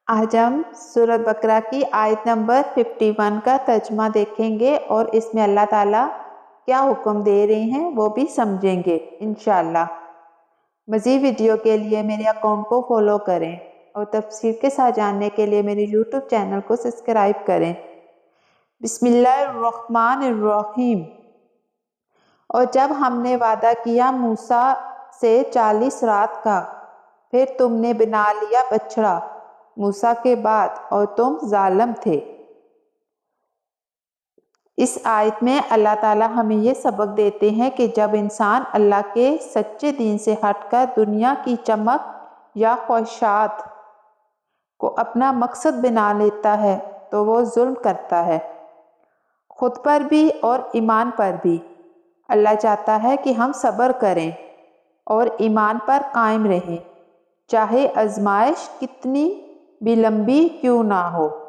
آج ہم سورۃ بقرہ کی آیت نمبر 51 کا ترجمہ دیکھیں گے اور اس میں اللہ تعالیٰ کیا حکم دے رہے ہیں وہ بھی سمجھیں گے انشاءاللہ۔ مزید ویڈیو کے لیے میرے اکاؤنٹ کو فالو کریں اور تفسیر کے ساتھ جاننے کے لیے میرے یوٹیوب چینل کو سبسکرائب کریں۔ بسم اللہ الرحمن الرحیم۔ اور جب ہم نے وعدہ کیا موسیٰ سے 40 رات کا، پھر تم نے بنا لیا بچڑا موسیٰ کے بعد اور تم ظالم تھے۔ اس آیت میں اللہ تعالیٰ ہمیں یہ سبق دیتے ہیں کہ جب انسان اللہ کے سچے دین سے ہٹ کر دنیا کی چمک یا خواہشات کو اپنا مقصد بنا لیتا ہے تو وہ ظلم کرتا ہے، خود پر بھی اور ایمان پر بھی۔ اللہ چاہتا ہے کہ ہم صبر کریں اور ایمان پر قائم رہیں، چاہے آزمائش کتنی بھی لمبی کیوں نہ ہو۔